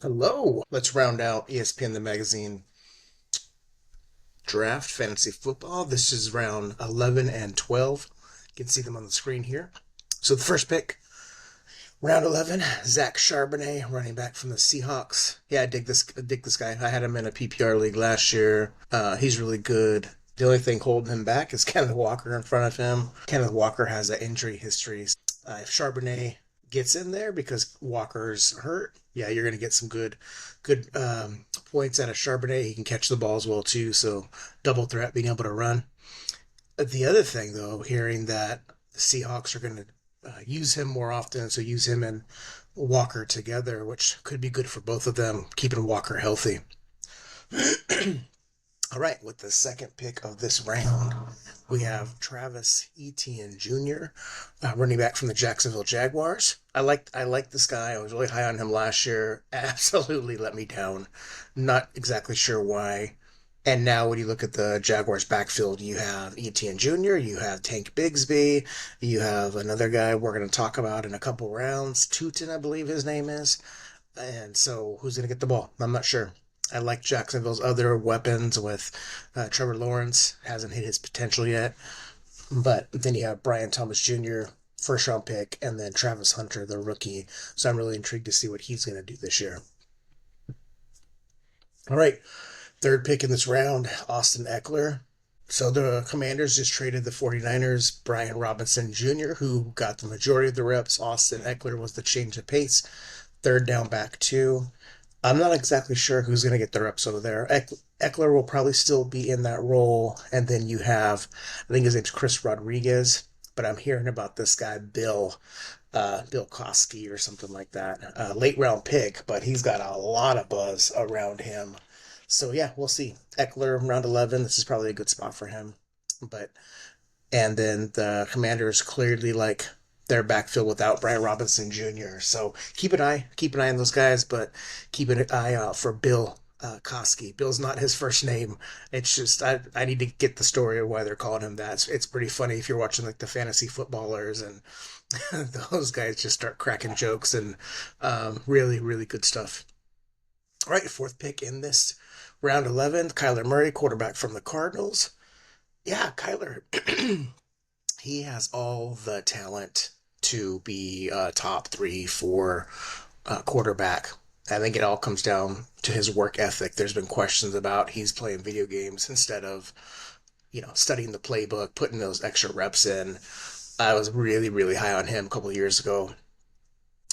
Hello. Let's round out ESPN the magazine draft fantasy football. This is round 11 and 12. You can see them on the screen here. So the first pick, round 11, Zach Charbonnet, running back from the Seahawks. Yeah, I dig this guy. I had him in a PPR league last year. He's really good. The only thing holding him back is Kenneth Walker in front of him. Kenneth Walker has an injury history. If Charbonnet gets in there because Walker's hurt, yeah, you're going to get some good points out of Charbonnet. He can catch the ball as well too, so double threat, being able to run. The other thing, though, hearing that the Seahawks are going to use him more often, so use him and Walker together, which could be good for both of them, keeping Walker healthy. All right, with the second pick of this round, we have Travis Etienne Jr., running back from the Jacksonville Jaguars. I like this guy. I was really high on him last year. Absolutely let me down. Not exactly sure why. And now when you look at the Jaguars backfield, you have Etienne Jr., you have Tank Bigsby, you have another guy we're going to talk about in a couple rounds, Tootin, I believe his name is. And so who's going to get the ball? I'm not sure. I like Jacksonville's other weapons with Trevor Lawrence, hasn't hit his potential yet. But then you have Brian Thomas Jr., first round pick, and then Travis Hunter, the rookie. So I'm really intrigued to see what he's going to do this year. All right, third pick in this round, Austin Eckler. So the Commanders just traded the 49ers, Brian Robinson Jr., who got the majority of the reps. Austin Eckler was the change of pace. Third down back two. I'm not exactly sure who's going to get the reps over there. Eckler will probably still be in that role. And then you have, I think his name's Chris Rodriguez, but I'm hearing about this guy, Bill Koski or something like that. Late round pick, but he's got a lot of buzz around him. So yeah, we'll see. Eckler, round 11, this is probably a good spot for him. But and then the Commanders clearly like their backfield without Brian Robinson Jr. So keep an eye on those guys, but keep an eye out for Bill Koski. Bill's not his first name. It's just I need to get the story of why they're calling him that. It's pretty funny if you're watching like the fantasy footballers and those guys just start cracking jokes and really good stuff. All right, fourth pick in this round 11, Kyler Murray, quarterback from the Cardinals. Yeah, Kyler. He has all the talent to be a top three, four quarterback. I think it all comes down to his work ethic. There's been questions about he's playing video games instead of, studying the playbook, putting those extra reps in. I was really high on him a couple of years ago.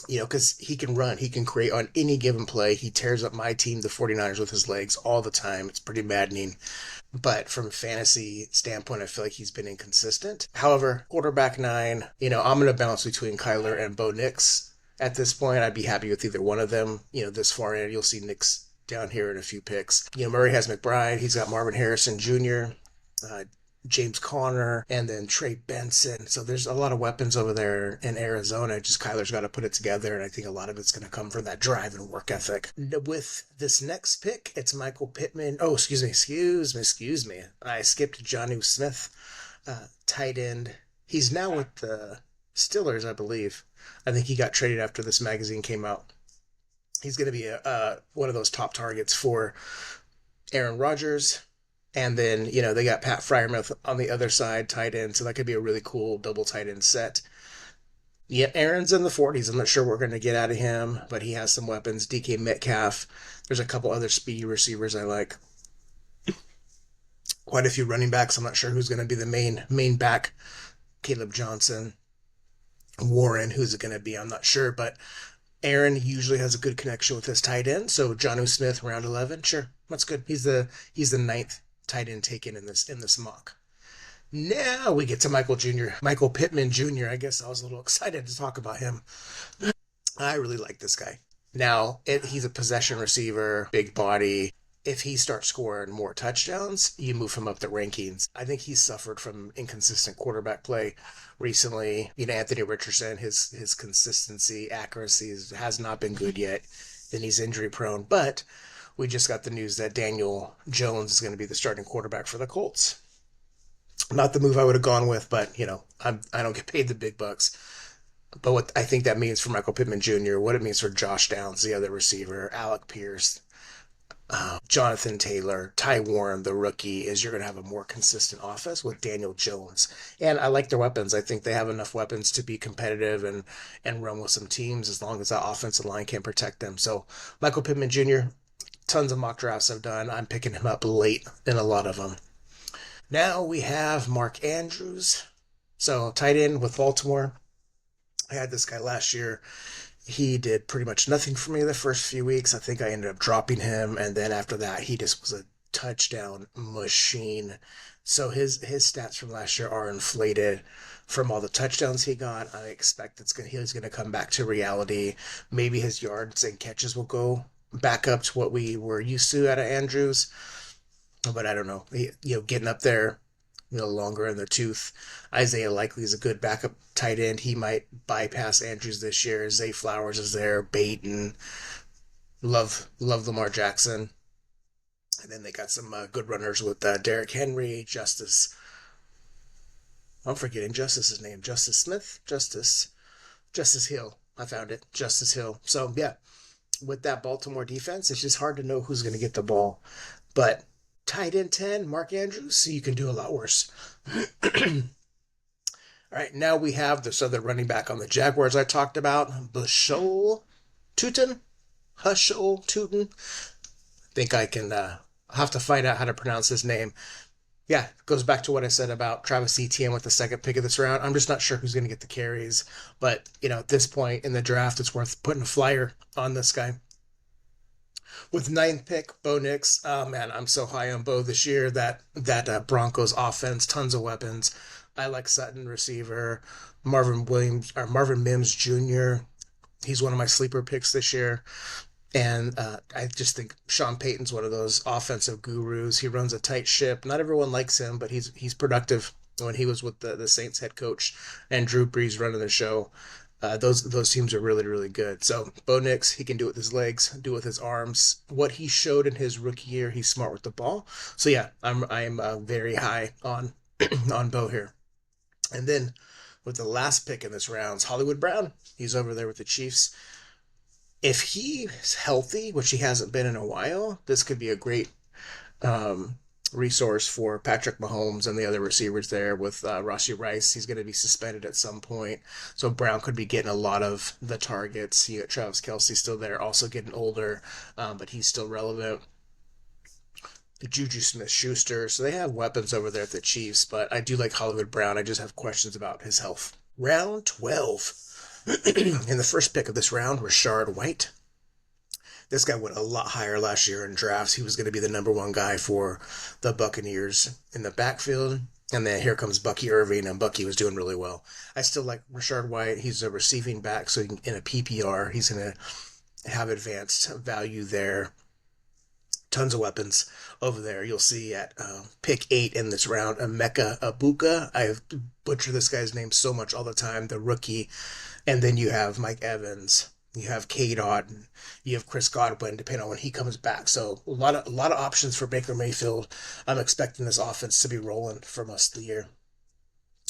Because he can run, he can create on any given play. He tears up my team, the 49ers, with his legs all the time. It's pretty maddening. But from a fantasy standpoint, I feel like he's been inconsistent. However, quarterback nine, I'm going to bounce between Kyler and Bo Nix at this point. I'd be happy with either one of them. This far in, you'll see Nix down here in a few picks. Murray has McBride. He's got Marvin Harrison Jr., uh, James Conner, and then Trey Benson. So there's a lot of weapons over there in Arizona. Just Kyler's got to put it together, and I think a lot of it's going to come from that drive and work ethic. With this next pick, it's Michael Pittman. Oh, excuse me. I skipped Jonnu Smith, tight end. He's now with the Steelers, I believe. I think he got traded after this magazine came out. He's going to be one of those top targets for Aaron Rodgers. And then, they got Pat Fryermuth on the other side, tight end. So that could be a really cool double tight end set. Yeah, Aaron's in the 40s. I'm not sure what we're going to get out of him, but he has some weapons. DK Metcalf. There's a couple other speedy receivers I like. Quite a few running backs. I'm not sure who's going to be the main back. Caleb Johnson. Warren, who's it going to be? I'm not sure, but Aaron usually has a good connection with his tight end. So Jonnu Smith, round 11, sure, that's good. He's the ninth tight end taken in this mock. Now we get to Michael Pittman Jr. I guess I was a little excited to talk about him. I really like this guy. Now he's a possession receiver, big body. If he starts scoring more touchdowns, you move him up the rankings. I think he's suffered from inconsistent quarterback play recently. Anthony Richardson, his consistency, accuracy has not been good yet. Then he's injury prone, but we just got the news that Daniel Jones is going to be the starting quarterback for the Colts. Not the move I would have gone with, but I don't get paid the big bucks. But what I think that means for Michael Pittman Jr., what it means for Josh Downs, the other receiver, Alec Pierce, Jonathan Taylor, Ty Warren, the rookie, is you're going to have a more consistent offense with Daniel Jones. And I like their weapons. I think they have enough weapons to be competitive and run with some teams as long as that offensive line can protect them. So Michael Pittman Jr., tons of mock drafts I've done. I'm picking him up late in a lot of them. Now we have Mark Andrews. So tight end with Baltimore. I had this guy last year. He did pretty much nothing for me the first few weeks. I think I ended up dropping him, and then after that, he just was a touchdown machine. So his stats from last year are inflated from all the touchdowns he got. I expect he's gonna come back to reality. Maybe his yards and catches will go back up to what we were used to out of Andrews, but I don't know. Getting up there, longer in the tooth. Isaiah Likely is a good backup tight end. He might bypass Andrews this year. Zay Flowers is there. Baton. Love Lamar Jackson. And then they got some good runners with Derrick Henry, Justice. I'm forgetting Justice's name. Justice Smith? Justice Hill. I found it. Justice Hill. So, yeah, with that Baltimore defense, it's just hard to know who's going to get the ball. But tight end 10, Mark Andrews, so you can do a lot worse. All right, now we have this other running back on the Jaguars I talked about, Bashol Tutin. Hushol Tutin. I think I can have to find out how to pronounce his name. Yeah, it goes back to what I said about Travis Etienne with the second pick of this round. I'm just not sure who's going to get the carries. But, at this point in the draft, it's worth putting a flyer on this guy. With ninth pick, Bo Nix. Oh man, I'm so high on Bo this year. That Broncos offense, tons of weapons. I like Sutton receiver, Marvin Mims Jr. He's one of my sleeper picks this year. And I just think Sean Payton's one of those offensive gurus. He runs a tight ship. Not everyone likes him, but he's productive. When he was with the Saints head coach and Drew Brees running the show, those teams are really really good. So Bo Nix, he can do it with his legs, do it with his arms. What he showed in his rookie year, he's smart with the ball. So yeah, I'm very high on on Bo here. And then with the last pick in this round, Hollywood Brown. He's over there with the Chiefs. If he's healthy, which he hasn't been in a while, this could be a great resource for Patrick Mahomes and the other receivers there with Rashee Rice. He's going to be suspended at some point. So Brown could be getting a lot of the targets. You got Travis Kelce still there, also getting older, but he's still relevant. The Juju Smith-Schuster. So they have weapons over there at the Chiefs, but I do like Hollywood Brown. I just have questions about his health. Round 12. In the first pick of this round, Rashard White. This guy went a lot higher last year in drafts. He was going to be the number one guy for the Buccaneers in the backfield. And then here comes Bucky Irving, and Bucky was doing really well. I still like Rashard White. He's a receiving back, so in a PPR, he's going to have advanced value there. Tons of weapons over there. You'll see at pick 8 in this round, Emeka Abuka. I butcher this guy's name so much all the time, the rookie. And then you have Mike Evans. You have K-Dot, and you have Chris Godwin, depending on when he comes back. So a lot of options for Baker Mayfield. I'm expecting this offense to be rolling for most of the year.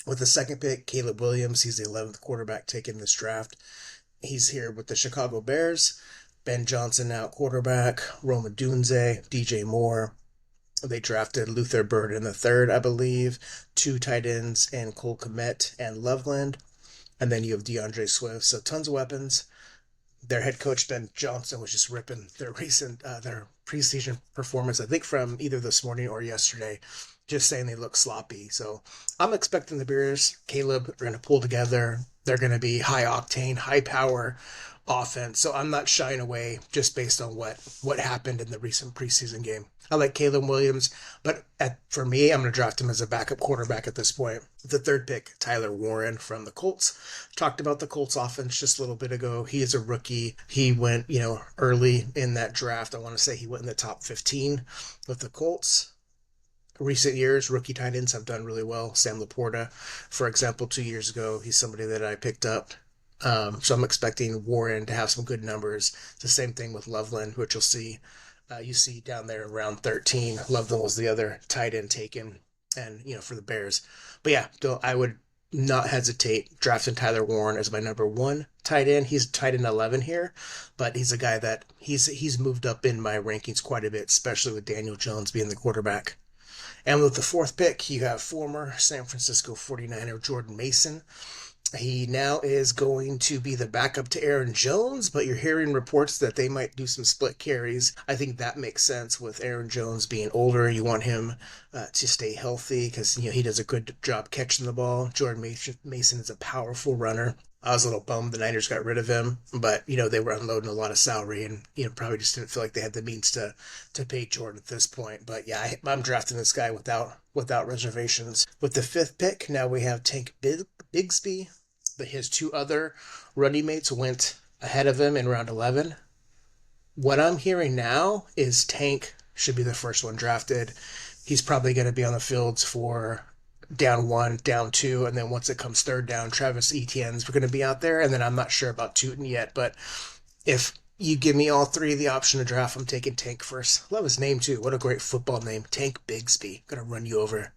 With the second pick, Caleb Williams. He's the 11th quarterback taken in this draft. He's here with the Chicago Bears. Ben Johnson now quarterback. Roma Dunze, DJ Moore. They drafted Luther Bird in the third, I believe. 2 tight ends, and Cole Kmet and Loveland. And then you have DeAndre Swift. So tons of weapons. Their head coach, Ben Johnson, was just ripping their their preseason performance, I think from either this morning or yesterday, just saying they look sloppy. So I'm expecting the Bears, Caleb, are going to pull together. They're going to be high octane, high power offense. So I'm not shying away just based on what happened in the recent preseason game. I like Caleb Williams, but for me, I'm going to draft him as a backup quarterback at this point. The third pick, Tyler Warren from the Colts. Talked about the Colts offense just a little bit ago. He is a rookie. He went, early in that draft. I want to say he went in the top 15 with the Colts. Recent years, rookie tight ends have done really well. Sam Laporta, for example, 2 years ago, he's somebody that I picked up. So I'm expecting Warren to have some good numbers. It's the same thing with Loveland, which you'll see. You see down there around 13. Loveland was the other tight end taken, and for the Bears. But yeah, I would not hesitate drafting Tyler Warren as my number one tight end. He's tight end 11 here, but he's a guy that he's moved up in my rankings quite a bit, especially with Daniel Jones being the quarterback. And with the fourth pick, you have former San Francisco 49er Jordan Mason. He now is going to be the backup to Aaron Jones, but you're hearing reports that they might do some split carries. I think that makes sense with Aaron Jones being older. You want him to stay healthy because he does a good job catching the ball. Jordan Mason is a powerful runner. I was a little bummed the Niners got rid of him, but they were unloading a lot of salary, and probably just didn't feel like they had the means to pay Jordan at this point. But yeah, I'm drafting this guy without reservations. With the fifth pick, now we have Tank Bigsby. But his two other running mates went ahead of him in round 11. What I'm hearing now is Tank should be the first one drafted. He's probably going to be on the fields for down one, down two, and then once it comes third down, Travis Etienne's going to be out there. And then I'm not sure about Tootin yet, but if you give me all three the option to draft, I'm taking Tank first. Love his name too. What a great football name. Tank Bigsby. Gonna run you over.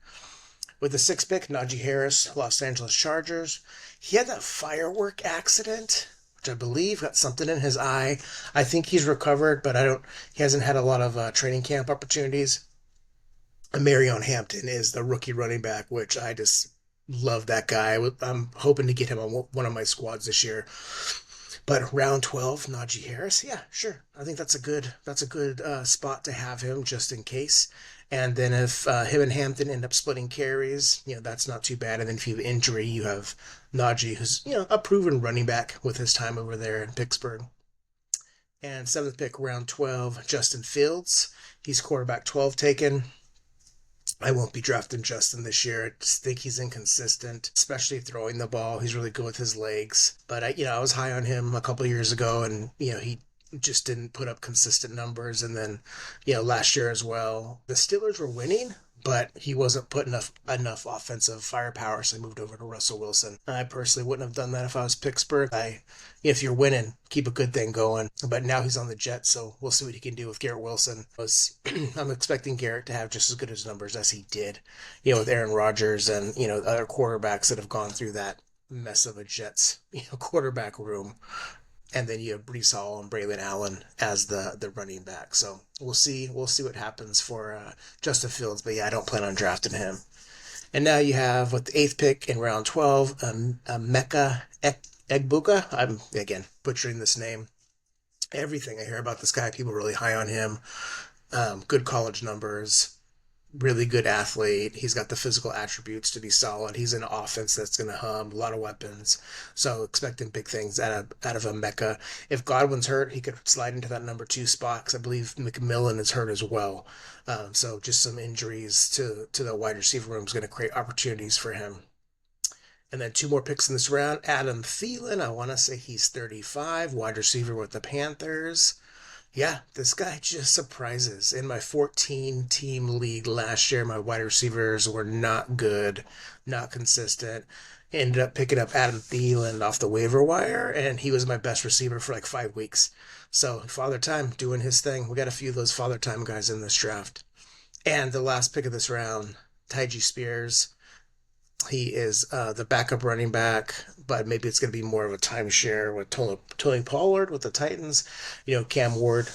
With the sixth pick, Najee Harris, Los Angeles Chargers. He had that firework accident, which I believe got something in his eye. I think he's recovered, but he hasn't had a lot of training camp opportunities. And Marion Hampton is the rookie running back, which I just love that guy. I'm hoping to get him on one of my squads this year. But round 12, Najee Harris, yeah, sure. I think that's a good spot to have him just in case. And then if him and Hampton end up splitting carries, that's not too bad. And then if you have injury, you have Najee, who's a proven running back with his time over there in Pittsburgh. And seventh pick, round 12, Justin Fields. He's quarterback 12 taken. I won't be drafting Justin this year. I just think he's inconsistent, especially throwing the ball. He's really good with his legs. But I was high on him a couple of years ago, and he just didn't put up consistent numbers. And then, last year as well, the Steelers were winning, but he wasn't putting enough offensive firepower, so I moved over to Russell Wilson. I personally wouldn't have done that if I was Pittsburgh. If you're winning, keep a good thing going. But now he's on the Jets, so we'll see what he can do with Garrett Wilson. I'm expecting Garrett to have just as good as numbers as he did, with Aaron Rodgers and, other quarterbacks that have gone through that mess of a Jets, quarterback room. And then you have Breece Hall and Braylon Allen as the running back. So we'll see what happens for Justin Fields. But yeah, I don't plan on drafting him. And now you have with the eighth pick in round 12, Mecca Egbuka. I'm again butchering this name. Everything I hear about this guy, people are really high on him. Good college numbers. Really good athlete. He's got the physical attributes to be solid. He's in an offense that's going to hum, a lot of weapons. So expecting big things out of a Mecca. If Godwin's hurt, he could slide into that number 2 spot because I believe McMillan is hurt as well. So just some injuries to the wide receiver room is going to create opportunities for him. And then 2 more picks in this round. Adam Thielen, I want to say he's 35, wide receiver with the Panthers. Yeah, this guy just surprises. In my 14-team league last year, my wide receivers were not good, not consistent. Ended up picking up Adam Thielen off the waiver wire, and he was my best receiver for like 5 weeks. So, Father Time doing his thing. We got a few of those Father Time guys in this draft. And the last pick of this round, Tyjae Spears. He is the backup running back, but maybe it's going to be more of a timeshare with Tony Pollard with the Titans. Cam Ward,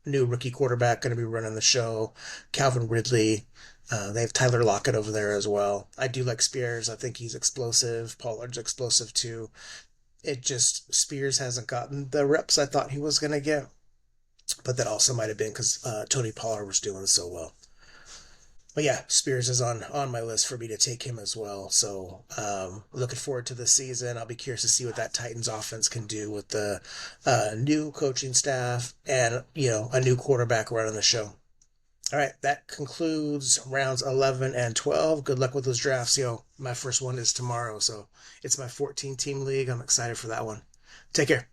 new rookie quarterback, going to be running the show. Calvin Ridley. They have Tyler Lockett over there as well. I do like Spears. I think he's explosive. Pollard's explosive too. Spears hasn't gotten the reps I thought he was going to get. But that also might have been because Tony Pollard was doing so well. But yeah, Spears is on my list for me to take him as well. So looking forward to the season. I'll be curious to see what that Titans offense can do with the new coaching staff and, a new quarterback running the show. All right, that concludes rounds 11 and 12. Good luck with those drafts. My first one is tomorrow, so it's my 14-team league. I'm excited for that one. Take care.